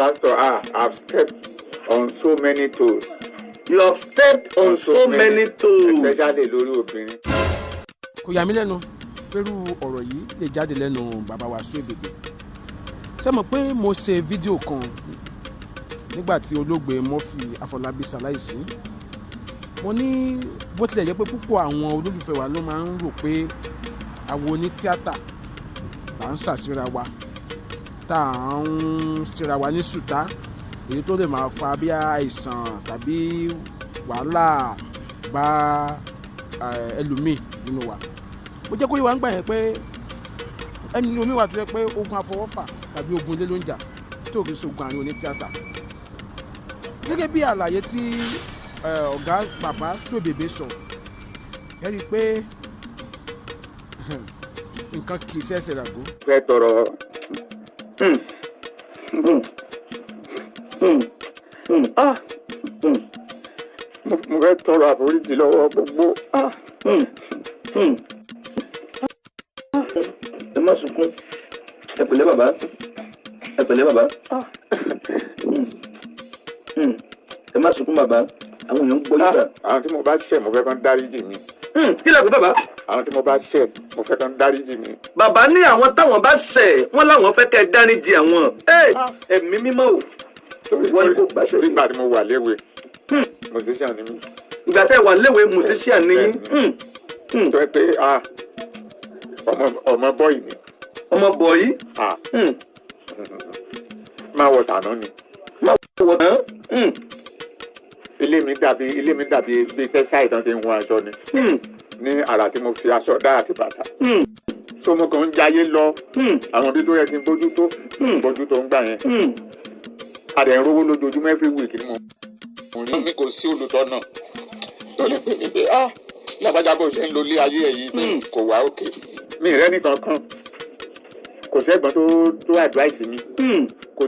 Pastor, I've stepped on so many toes. You have stepped on so many toes. Especially lórí obìnrin. Kò yà mí lẹ́nu pẹ̀lú ọ̀rọ̀ yìí lè jáde lẹ́nu bàbá wa Suebebe. Ṣé mọ̀ pé mo ṣe fídíò kan nígbà tí olóògbé Murphy Afọlábí ṣaláìsí. Mo ní bó tilẹ̀ jẹ́ pé púpọ̀ àwọn olólùfẹ́ wa ló máa ń rò pé àwọn onítíátà là ń ṣàṣírà wa tá à ń ṣera wa ní sùtá èyí tó lè máa fa bí àìsàn tàbí wàhálà bá ẹlòmíì nínú wa. Ó jẹ́ kó yé wa ń gbà yẹn pé ẹni omi wà tó yẹ pé ogun àfọwọ́fà tàbí ogun ilé ló ń jà tí ò kì í ṣe ogun àárín onítíátà. Gẹ́gẹ́ bí àlàyé tí ọ̀gá bàbá Suebebe sọ ẹ rí i pé nǹkan kì í ṣẹ̀ṣẹ̀ ràgó. Fẹ́ tọrọ mo fẹ́ tọrọ àforíjì lọ́wọ́ gbogbo. Ẹ má sunkún. Ẹ pẹ̀lẹ́ bàbá. Ẹ pẹ̀lẹ́ bàbá. Ẹ má sunkún bàbá. Àwọn èèyàn ń gbọ́ yíra. Àwọn tí mo bá ṣẹ̀ mo fẹ́ kán dáríjì mi. Kí lẹ pé bàbá? Àwọn tí mo bá ṣẹ̀ mo fẹ́ kán dáríjì mi. Bàbá ní àwọn táwọn bá ṣẹ̀ wọ́n láwọn fẹ́ kẹ́ dáríjì àwọn. Ẹ̀mí mímọ́ o. Wọ́n ní kó gbàṣẹ sí. Nígbà tí mo wà léwe musician ni mí. Ìgbà tẹ́ wà léwe musician ni yín. Tó yẹ pé ọmọ bọ́ọ̀yì ni. Ọmọ bọ̀ọ̀yì. Máa wọ tàná ni. Máa wọ tàná. Ilé mi dàbí bíi tẹ́sà ìtàn tí ń hun aṣọ ni. Ní àrà tí mo fi aṣọ dá àti bàtà. So mo kàn ń jayé lọ. Àwọn bí tó yẹ kí n bójú tó ń gbà yẹn. Àdẹ̀ ń rówó lójoojúmọ́ every week ni mo rí. Mi kò sí olùtọ́nà tó lè pè mí pé lábàjá bó ṣe ń lo ilé ayé ẹ̀ yìí kò wá òkè. Mi ì rẹ́ni kankan. Kò sẹ́gbọ́n tó advice mi. Kò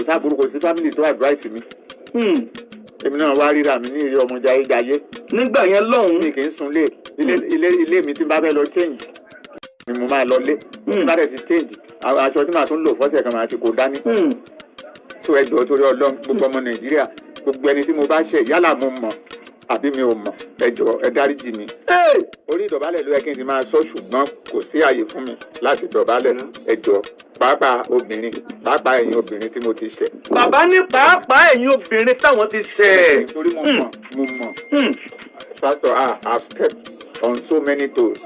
sábúrú kò sí family tó advice mi. Èmi náà wá ríra mi ní ilé ọmọ jayéjayé. Nígbà yẹn lọ́hùn-ún. Mi kì í sunlé. Ilé mi tí n bá fẹ́ lọ change ni mo máa lọ lé. Tí n bá dẹ̀ ti change aṣọ tí màá tún lò fọ́sẹ̀ kan màá ti kó dání. So ẹ jọ̀ọ́ torí Ọlọ́run gbogbo ọmọ Nàìjíríà gbogbo ẹni tí mo bá ṣẹ̀ yálà mo mọ̀ àbí mi ò mọ̀ ẹ jọ̀ọ́ ẹ dáríjì mi. Orí ìdọ̀bálẹ̀ ló yẹ kí n ti máa sọ ṣùgbọ́n kò sí àyè fún mi láti dọ̀bálẹ̀ ẹ jọ̀ọ́ pàápàá ẹ̀yin obìnrin tí mo ti ṣẹ̀. Bàbá ní pàápàá ẹ̀yin obìnrin táwọn ti ṣẹ̀. Torí mo mọ̀. Pastor, I've stepped on so many toes.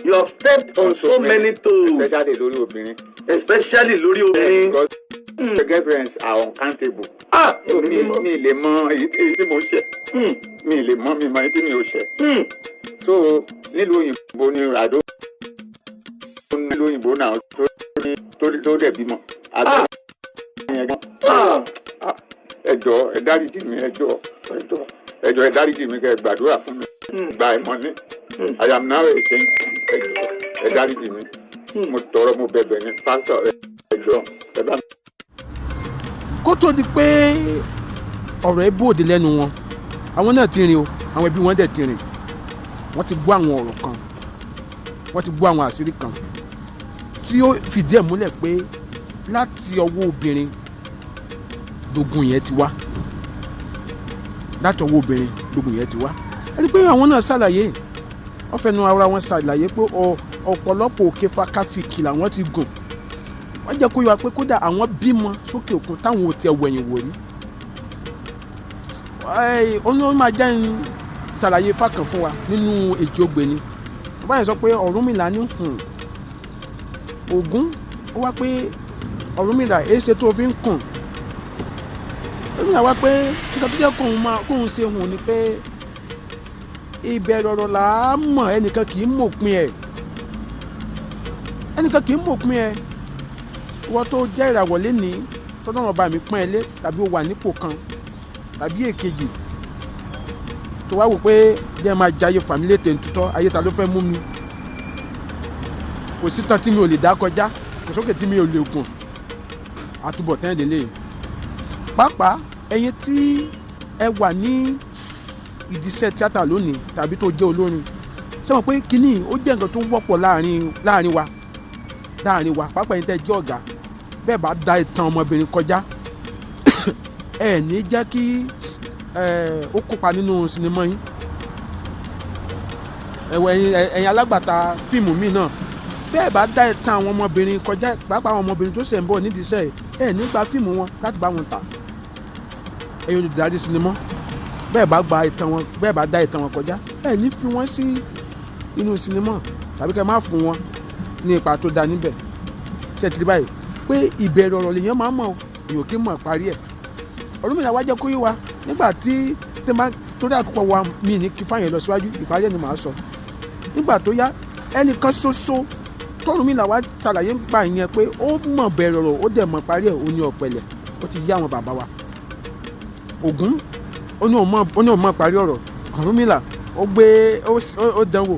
You have stepped on so many toes. Especially lórí obìnrin. Especially lórí obìnrin. Because the girlfriends are uncountable. So mi lè mọ èyí tí mo ṣẹ̀. Mi lè mọ èyí tí mi ò ṣẹ̀. So nílùú òyìnbó ni àdó nílùú òyìnbó náà tó dẹ̀ bímọ. Ẹ jọ̀ọ́ ẹ dáríjì mi ẹ jọ̀ọ́ ẹ dáríjì mi kẹ́ ẹ gbàdúrà fún mi. Gba ẹ̀mọ́ ní. I am now a saint. Ẹ dáríjì mi. Mo tọrọ mo bẹ̀bẹ̀ ní pásítọ̀ ẹ jọ̀ọ́ ẹ bá mi. Kó tó di pé ọ̀rọ̀ ẹ bòde lẹ́nu wọn àwọn náà ti rìn o àwọn ẹbí wọn dẹ̀ ti rìn wọ́n ti gbọ́ àwọn ọ̀rọ̀ kan wọ́n ti gbọ́ àwọn àṣírí kan tí ó fìdí ẹ̀ múlẹ̀ pé láti ọwọ́ obìnrin lógun yẹn ti wá láti ọwọ́ obìnrin lógun yẹn ti wá ẹni pé àwọn náà ṣàlàyé wọ́n fẹnu ara wọn ṣàlàyé pé ọ̀pọ̀lọpọ̀ òkè fakafìkì làwọn ti gùn wọ́n jẹ́ kó yọ pé kódà àwọn bímọ sókè òkun táwọn ò tiẹ̀ wẹ̀yìn wò rí ó máa jẹ́ ń ṣàlàyé fákàn fún wa nínú èjì ògbéni bàbá yẹn sọ pé Ọ̀rúnmìlà ní Ògún ó wá pé Ọ̀rúnmìlà èéṣe tó fi ń kùn Ọ̀rúnmìlà wá pé nǹkan tó jẹ́ kóun ṣe hùn ni pé ìbẹ̀rẹ̀ ọ̀rọ̀ là á mọ̀ ẹnìkan kì í mọ̀pin ẹ̀ wọ́n tó jẹ́ ìràwọ̀ lẹ́ni tọ́lọ́run ọba mi pọ́n ẹ lé tàbí ó wà nípò kan tàbí èkejì tó wá wò pé jẹ́ máa jayé fàmílẹ̀ tẹ̀ ń tutọ́ ayé ta ló fẹ́ mú mi kò sí tán tí mi ò lè dá kọjá kò sókè tí mi ò lè gùn àtúbọ̀tán ìdílé pàápàá ẹ̀yin tí ẹ wà ní ìdíṣẹ́ tíátà lónìí tàbí tó jẹ́ olórin ṣé mọ̀ pé kínní ó jẹ́ nǹkan tó wọ́pọ̀ láàrin wa pàápàá ẹ̀yin tẹ́ jẹ́ ọ̀gá bẹ́ẹ̀ bá da ìtàn ọmọbìnrin kọjá ẹ ní jẹ́ kí ó kópa nínú sinimá yín. Ẹ̀yin alágbàtà fíìmù míì náà bẹ́ẹ̀ bá dá ìtàn àwọn ọmọbìnrin kọjá, pàápàá àwọn ọmọbìnrin tó ṣẹ̀ ń bọ̀ nídìí iṣẹ́ ẹ̀ ní gba fíìmù wọn láti bá wọn tà. Ẹ̀yin olùdarí sinimá bẹ́ẹ̀ bá dá ìtàn wọn kọjá, ẹ̀ ní fi wọ́n sí inú sinimá tàbí kẹ́ má fún wọn ní ipa tó da níbẹ̀. Ṣètìlí báyìí pé ìbẹ̀rẹ̀ ọ̀rọ̀ lèèyàn máa ń mọ̀ èèyàn kì í mọ̀ parí ẹ̀. Ọ̀rúnmìlà wá jẹ́ kó yé wa nígbà tí torí àkókò wa mi ní kí fáyẹn lọ síwájú, ìparí ẹ̀ ni màá sọ. Nígbà tó yá ẹnìkan ṣoṣo tọ́rúnmìlà wá ṣàlàyé ń pa ìyẹn pé ó mọ̀ bẹ̀rẹ̀ ọ̀rọ̀ ó dẹ̀ mọ̀ parí ẹ̀, ó ní ọ̀pẹ̀lẹ̀, ó ti yá àwọn bàbá wa. Ògún ó ní òun mọ̀ parí ọ̀rọ̀, Ọ̀rúnmìlà ó dánwò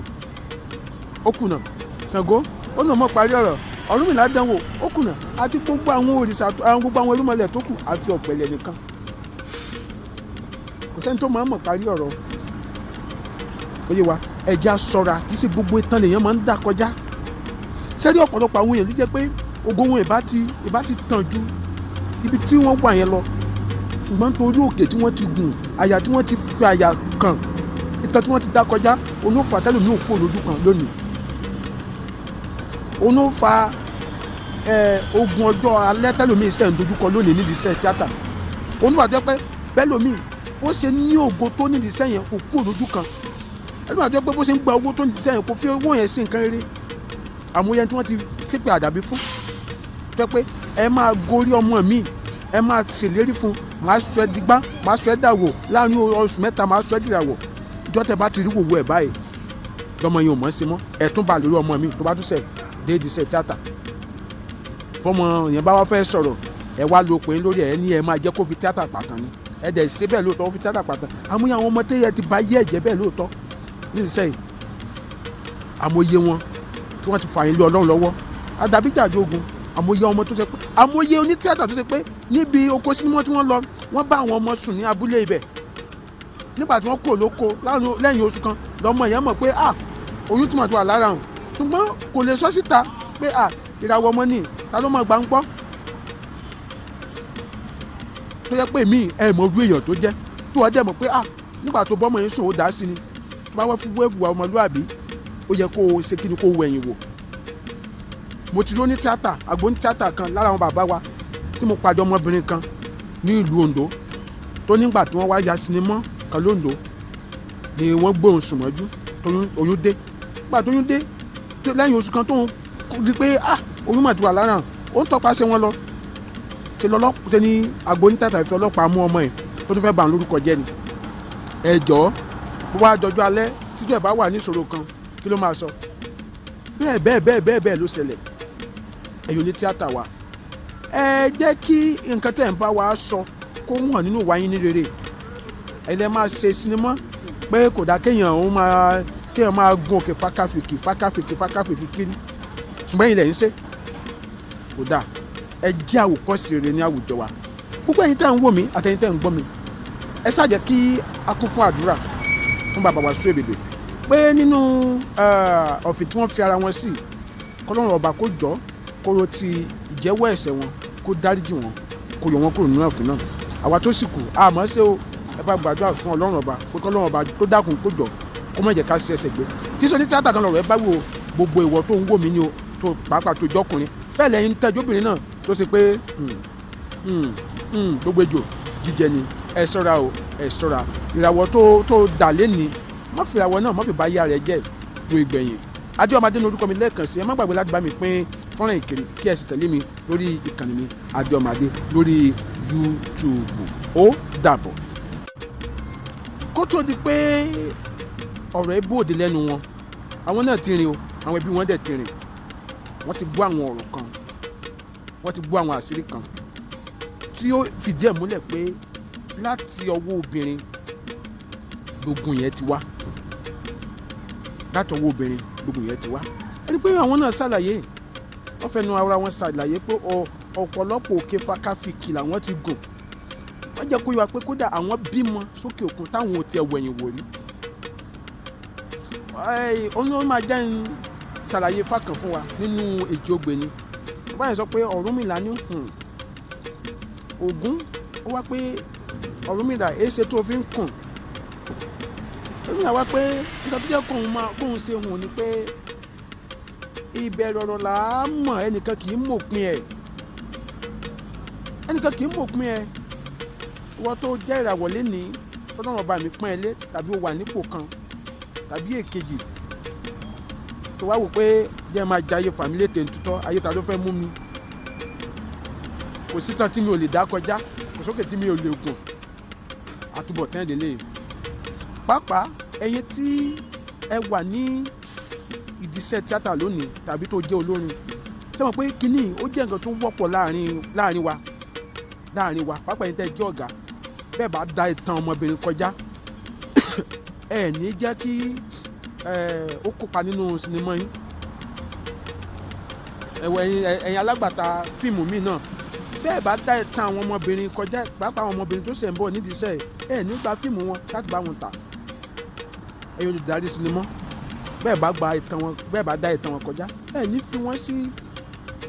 ó kùnà. Ṣàngó ó ní òun mọ̀ parí ọ̀rọ̀, Ọ̀rúnmìlà dánwò ó kùnà, àti gbogbo àwọn òrìṣà gbogbo àwọn olúmọlẹ̀ tó kù àfi ọ̀pẹ̀lẹ̀ nìkan. Kò sẹ́ni tó máa ń mọ̀ parí ọ̀rọ̀. Ó yé wa ẹja ṣọ́ra, kì í ṣe gbogbo ìtàn lèèyàn máa ń dà kọjá. Sẹ́rí ọ̀pọ̀lọpọ̀ àwọn èèyàn ló jẹ́ pé ògo wọn ìbá ti tàn ju ibi tí wọ́n wà yẹn lọ, ṣùgbọ́n torí òkè tí wọ́n ti gùn, àyà tí wọ́n ti fi àyà kàn, ìtàn tí wọ́n ti dá kọjá, òun ó fà tẹ́lẹ̀ òkú olójú kan lónìí. Òun ó fa ogun ọjọ́ alẹ́ tẹ́lómi iṣẹ́ ń dojúkọ lónìí nídìí iṣẹ́ tíátà. Òun ó wà jẹ́ pé bẹ́lómi ó ṣe ní ògo tó nídìí iṣẹ́ yẹn kò kú olójú kan. Ẹni wà jẹ́ pé bó ṣe ń gba owó tó nídìí iṣẹ́ yẹn kò fi owó yẹn sí nǹkan rere. Àmúyẹ tí wọ́n ti ṣépè àdàbí fún jẹ́ pé ẹ máa gorí ọmọ mi, ẹ máa ṣèlérí fún, màá sọ ẹ́ digbá, màá sọ ẹ́ dàwọ̀, láàrin oṣù mẹ́ta màá sọ ẹ́ dìràwọ̀. Ìjọ́ tẹ bá ti rí wòwò ẹ̀ báyìí lọ́mọ yẹn ò mọ̀ sí mọ́, ẹ̀ tún bá lórí ọmọ mi tó bá tún ṣẹ̀ déèdì iṣẹ́ tíátà. Fọmọ yẹn bá wá fẹ́ sọ̀rọ̀ ẹ wá lo pé lórí ẹ ní ẹ máa jẹ́ kó fi tíátà pàtàn ni, ẹ dẹ̀ ṣe bẹ́ẹ̀ lóòótọ́ ó fi tíátà pàtàn. Àmúyẹ àwọn ọmọ tẹ́yẹ ti bá yé ẹ̀jẹ̀ bẹ́ẹ̀ lóòótọ́ nídìí iṣẹ́ yìí. Àmúyẹ wọn tí wọ́n ti fà yín lé Ọlọ́run lọ́wọ́ àdàbíjàdé ogun. Àmúyẹ ọmọ tó ṣe pé àmúyẹ onítíátà tó ṣe pé níbi oko sinimá tí wọ́n lọ wọ́n bá àwọn ọmọ sùn ní abúlé ibẹ̀. Nígbà tí wọ́n kúrò lóko lẹ́yìn oṣù kan lọ́mọ yẹn mọ̀ pé oyún tí mo ti wà lára hàn, ṣùgbọ́n kò lè sọ síta pé ìràwọ̀ ọmọ ni ta ló mọ̀ gbà ń gbọ́. Tó yẹ pé mí ẹ mọ̀ ojú èèyàn tó jẹ́ tó wá jẹ́ mọ̀ pé nígbà tó bọ́mọ yẹn sùn ó dá sí ni, tó bá wọ́n fún wẹ́ẹ̀fù ọmọlúwàbí ó yẹ kó o ṣe kí ni kó o wẹ̀yìn wò. Mo ti rí ní tíátà àgbo ní tíátà kan lára àwọn bàbá wa tí mo pàdé ọmọbìnrin kan ní ìlú Oǹdó tó nígbà tí wọ́n wá ya sinimá kan lóńdó ni wọ́n gbóhùn sùn mọ́jú oyún dé. Nígbà tó oyún dé lẹ́yìn oṣù kan tó ń rí pé oyún mà ti wà lára ó ń tọpasẹ̀ wọn lọ. Ṣe ní àgbo ní tíátà ìfẹ́ ọlọ́pàá mú ọmọ ẹ̀ tó tún fẹ́ bà ń lórúkọ jẹ́ ni. Ẹ jọ̀ọ́ bó wá dọjọ́ alẹ́ tíjọ́ ẹ̀ bá wà ní ìṣòro kan kí ló máa sọ? Bẹ́ẹ̀ ló ṣẹlẹ̀. Ẹ̀yin ní tíátà wa ẹ jẹ́ kí nǹkan tẹ̀ ń bá wa sọ kó hàn nínú ìwà yín ní rere. Ẹ lè máa ṣe sinimá pé kò dá kéèyàn máa gun òkè fákàfìkì kiri, ṣùgbọ́n ilẹ̀ ń ṣe kò dáa. Ẹ jẹ́ àwòkọ́ṣe rere ní àwùjọ wa. Gbogbo ẹ̀yin tẹ́ ń wò mí àtẹ̀yin tẹ́ ń gbọ́ mi, ẹ ṣàjẹ́ kí a kún fún àdúrà fún bàbá wa Suebebe pé nínú ọ̀fìn tí wọ́n fi ara wọn sí, k'Ọlọ́run ọba kó jọ kó ro ti ìjẹ́wọ́ ẹ̀ṣẹ̀ wọn, kó dáríjì wọn, kó yọ wọn kúrò nínú ọ̀fìn náà. Àwa tó sì kù àmọ́ ṣé o ẹ bá gbàdúrà fún Ọlọ́run ọba pé k'Ọlọ́run ọba tó dákun kó jọ kó má jẹ́ ká ṣe ẹ̀ṣẹ̀ gbé. Kí sọ ní tíátà kan lọ̀rọ̀ ẹ bá wò gbogbo ìwọ tó ń wò mí ni o tó pàápàá tó jọkùnrin bẹ́ẹ̀ lẹ́yìn tẹ́jọ́bìnrin náà tó ṣe pé gbogbo ejò jíjẹ ni. Ẹ ṣọ́ra o, ẹ ṣọ́ra. Ìràwọ̀ tó dà lẹ́ni má fi ìràwọ̀ náà má fi bá yá rẹ jẹ́ tó ìgbẹ̀yìn. Adéọmọdé ní orúkọ mi lẹ́ẹ̀kan sí, ẹ má gbàgbé láti bá mi pín fọ́nrán ìkiri kí ẹ sì tẹ̀lé mi lórí ìkànnì mi Adéọmọdé lórí YouTube. Ó dàbọ̀. Kó tó di pé ọ̀rọ̀ ẹ bòde lẹ́nu wọn, àwọn náà ti rìn o, àwọn ẹbí wọn dẹ̀ ti rìn. Wọ́n ti gbọ́ àwọn ọ̀rọ̀ kan, wọ́n ti gbọ́ àwọn àṣírí kan tí ó fìdí ẹ̀ múlẹ̀ pé láti ọwọ́ obìnrin gbogbo yẹn ti wá. Láti ọwọ́ obìnrin gbogbo yẹn ti wá. Ẹni pé àwọn náà ṣàlàyé, wọ́n fẹnu ara wọn ṣàlàyé pé ọ̀pọ̀lọpọ̀ òkè fákàfìkì làwọn ti gùn. Wọ́n jẹ́ kó yọ pé kódà àwọn bímọ sókè òkun táwọn ò tiẹ̀ wẹ̀yìn wò rí. Ó máa jẹ́ ń ṣàlàyé fákan fún wa nínú èjì ògbè ni. Báyìí sọ pé Ọ̀rúnmìlà ní Ògún ó wá pé Ọ̀rúnmìlà èéṣe tó fi ń kùn. Ọ̀rúnmìlà wá pé nǹkan tó jẹ́ kóun ṣe hùn ni pé ìbẹ̀rẹ̀ ọ̀rọ̀ là á mọ̀ ẹnìkan kì í mọ̀pin ẹ̀. Ẹnìkan kì í mọ̀pin ẹ̀. Ìwọ tó jẹ́ ìràwọ̀ lénìí Ọlọ́run ọba mi pọ́n ẹ lé tàbí ó wà nípò kan tàbí èkejì tó wá wò pé jẹ́ máa jayé fàmílẹ̀ tèntútọ́ ayé ta ló fẹ́ mú mi. Kò sí tán tí mi ò lè dá kọjá, kò sókè tí mi ò lè gùn. Àtúbọ̀tán ìdílé. Pàápàá ẹ̀yin tí ẹ wà ní ìdíṣẹ́ tíátà lónìí tàbí tó jẹ́ olórin, ṣé mọ̀ pé kínní ó jẹ́ nǹkan tó wọ́pọ̀ láàrin wa pàápàá ẹ̀yin tẹ́ jẹ́ ọ̀gá bẹ́ẹ̀ bá da ìtàn ọmọbìnrin kọjá ẹ ní jẹ́ kí ó kópa nínú sinimá yín. Ẹ̀yin alágbàtà fíìmù míì náà bẹ́ẹ̀ bá dá ìtàn àwọn ọmọbìnrin kọjá pàápàá àwọn ọmọbìnrin tó ṣẹ̀ ń bọ̀ nídìí iṣẹ́ ẹ̀ nígbà fíìmù wọn láti bá wọn tà. Ẹ̀yin olùdarí sinimá bẹ́ẹ̀ bá dá ìtàn wọn kọjá ẹ̀ ní fi wọ́n sí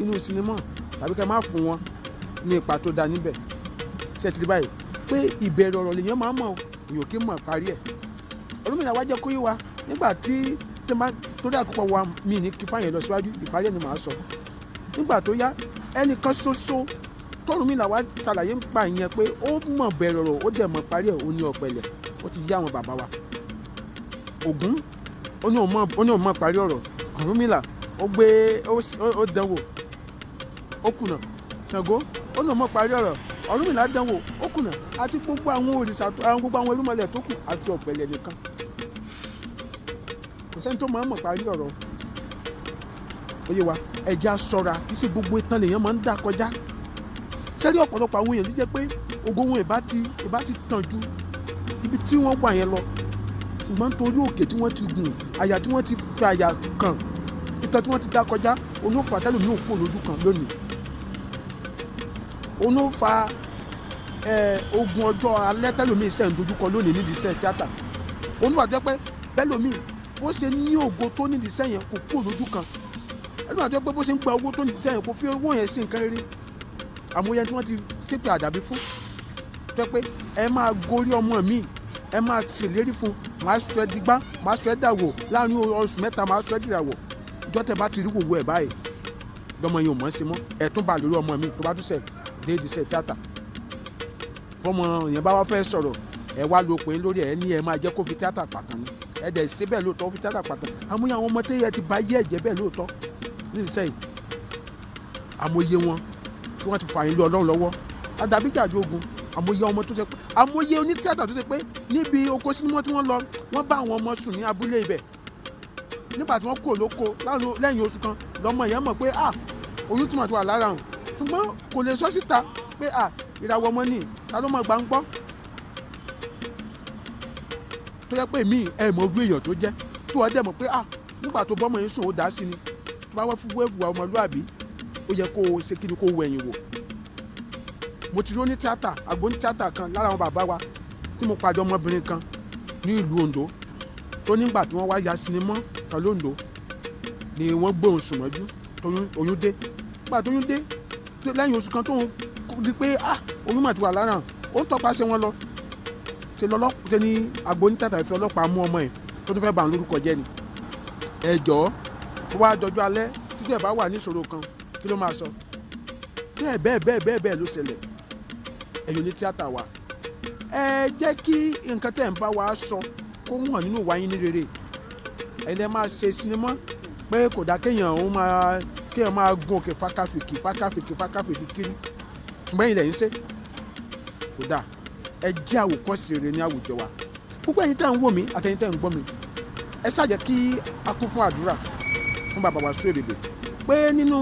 inú sinimá tàbí kẹ́ máa fún wọn ní ipa tó dáa níbẹ̀. Ṣé ẹ ti rí báyìí pé ìbẹ̀rẹ̀ ọ̀rọ̀ lèèyàn máa mọ̀ èèyàn kì í mọ̀ parí ẹ̀. Ọ̀rúnmìlà wá jẹ́ kó yé wa nígbà tí torí àkópọ̀ wa mi ní kí fáyẹn lọ síwájú ìparí ẹ̀ ni màá sọ. Nígbà tó yá ẹnìkan ṣoṣo t'Ọ̀rúnmìlà wá ṣàlàyé ń pa ìyẹn pé ó mọ̀ bẹ̀rẹ̀ ọ̀rọ̀ ó dẹ̀ mọ̀ parí ẹ̀ ó ní Ọ̀pẹ̀lẹ̀ ó ti yá àwọn bàbá wa. Ògún ó ní òun mọ̀ parí ọ̀rọ̀. Ọ̀rúnmìlà ó dánwò ó kùnà. Ṣàngó ó ní òun mọ̀ parí ọ̀rọ̀. Ọ̀rúnmìlà dánwò ó kùnà àti gbogbo àwọn òrìṣà gbogbo àwọn irúnmọlẹ̀ tó kù àfi Ọ̀pẹ̀lẹ̀ nìkan. Kò sẹ́ni tó máa ń mọ̀ parí ọ̀rọ̀. Ó yé wa ẹja ṣọ́ra kì í ṣe gbogbo ìtàn lèèyàn máa ń dà kọjá. Sẹ́rí ọ̀pọ̀lọpọ̀ àwọn èèyàn ló jẹ́ pé ògo wọn ìbá ti tàn ju ibi tí wọ́n wà yẹn lọ. Ṣùgbọ́n torí òkè tí wọ́n ti gùn àyà tí wọ́n ti fi àyà kàn ìtàn tí wọ́n ti dà kọjá onófà tẹ́lẹ̀ mi ò kó lójú kan lónìí. Onófà ogun ọjọ́ alẹ́ tẹ́lómi iṣẹ́ ń dojúkọ lónìí nídìí iṣẹ́ tíátà. Onófà jẹ́ pé bẹ́lómi bó ṣe ní ògo tó nídìí iṣẹ́ yẹn kò kúrò lójú kan. Ẹlòmíràn jẹ́ pé bó ṣe ń gba owó tó nídìí iṣẹ́ yẹn kò fi owó yẹn sí nǹkan rere. Àmúyẹ tí wọ́n ti ṣépè àdàbí fún jẹ́ pé ẹ máa gorí ọmọ mi ẹ máa ṣèlérí fún màá sọ ẹ́ digbá màá sọ ẹ́ dàwọ̀ láàrin oṣù mẹ́ta màá sọ ẹ́ dìràwọ̀ ìjọ tẹ bá ti rí wòwò ẹ̀ báyìí lọ́mọ yẹn ò mọ̀ ọ́ sí mọ́ ẹ̀ tún bá lórí ọmọ mi tó bá tún ṣẹ̀ déèdì iṣẹ́ tíátà. Bọ́mọ yẹn bá wá fẹ́ sọ̀rọ̀ ẹ wá lo pé lórí ẹ ní ẹ máa jẹ́ kó fi tíátà pàtàn ni ẹ dẹ̀ ṣe bẹ́ẹ̀ lóòótọ́ fi tíátà pàtàn àmúyẹ àwọn ọmọ tẹ́yẹ ti bá yé ẹ̀jẹ̀ bẹ́ẹ̀ lóòótọ́ nídìí iṣẹ́ yìí àmúyẹ wọn tí wọ́n ti fà yín lé Ọlọ́run lọ́wọ́ àdàbíjàdù ogun àmúyẹ ọmọ tó ṣe pé àmúyẹ onítíátà tó ṣe pé níbi oko sinimá tí wọ́n lọ wọ́n bá àwọn ọmọ sùn ní abúlé ibẹ̀ nígbà tí wọ́n kúrò lóko lẹ́yìn oṣù kan lọ́mọ yẹn mọ̀ pé oyún túmọ̀ tó wà lára hàn ṣùgbọ́n kò lè sọ síta pé ìràwọ̀ ọmọ ní ta ló mọ̀ gbà ń gbọ́ tó yẹ pé mí ẹ mọ̀ ojú èèyàn tó jẹ́ tó ọ dẹ̀ mọ̀ pé nígbà tó bọ́mọ yẹn sùn ó dá sí ni tó bá wá fún wẹ́ẹ̀fù ọmọlúàbí ó yẹ kó o ṣe kí ni kó o wẹ̀yìn wò. Mo ti rí oní tíátà àgbo ní tíátà kan lára àwọn bàbá wa tí mo pàdé ọmọbìnrin kan ní ìlú Oǹdó tó nígbà tí wọ́n wá ya sinimá kan lóńdó ni wọ́n gbóhùn sùn mọ́jú oyún dé nígbà tó oyún dé lẹ́yìn oṣù kan tó ń di pé oyún mà ti wà lára ó ń tọpasẹ̀ wọn lọ ṣe ni àgbo ní tíátà ìfẹ́ ọlọ́pàá mú ọmọ ẹ̀ tó tún fẹ́ bà ń lórúkọ jẹ́ ni ẹ jọ̀ọ́ tó wá dọjọ́ alẹ́ títí ẹ̀ bá wà ní ìṣòro kan kí ló máa sọ bẹ́ẹ̀ ló ṣẹlẹ̀ ẹ̀yin ní tíátà wa ẹ jẹ́ kí nǹkan tẹ̀ ń bá wa sọ kó hàn nínú ìwà yín ní rere ẹ̀yin lẹ́ máa ṣe sinimá pé kò dá kéèyàn máa gun òkè fákàfìkì kiri ṣùgbọ́n ẹ̀yin lẹ́yìn ṣe kò dá ẹ jẹ́ àwòkọ́ṣe rere ní àwùjọ wa gbogbo ẹ̀yin tẹ́ ń wò mí àtẹ̀yin tẹ́ ń gbọ́ mi ẹ ṣáà jẹ́ kí a kún fún àdúrà fún bàbá wa Suebebe pé nínú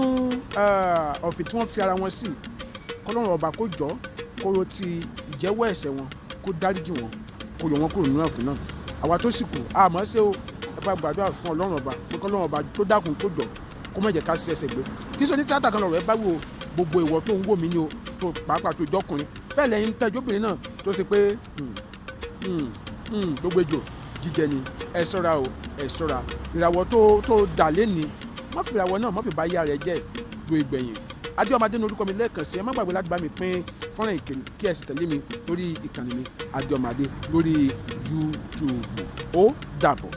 ọ̀fìn tí wọ́n fi ara wọn sí kọ́lọ́run ọba kó jọ kó ro ti ìjẹ́wọ́ ẹ̀ṣẹ̀ wọn kó dáríjì wọn kó yọ wọn kúrò nínú ọ̀fìn náà àwa tó sì kù àmọ́ ṣé o ẹ bá gbàdúrà fún Ọlọ́run ọba pé kọ́lọ́run ọba tó dákun kó jọ kó má jẹ́ ká sí ẹsẹ̀ gbé kí sọ ní tíátà kan lọ́rọ̀ ẹ bá wò gbogbo ìwọ tó ń wò mí ni o tó pàápàá tó jọkùnrin bẹ́ẹ̀ lẹ́yìn tẹ́jọ́bìnrin náà tó ṣe pé gbogbo ejò jíjẹ ni ẹ ṣọ́ra o ẹ ṣọ́ra ìràwọ̀ tó dà lẹ́ni má fi ìràwọ̀ náà má fi bá yá rẹ jẹ́ lo ìgbẹ̀yìn adé ọmọdé ní orúkọ mi lẹ́ẹ̀kan sí ẹ má gbàgbé láti bá mi pín fọ́nrán ìkíni kí ẹ sì tẹ̀lé mi lórí ìkànnì mi Adéọmọadé lórí YouTube. Ó dàbọ̀.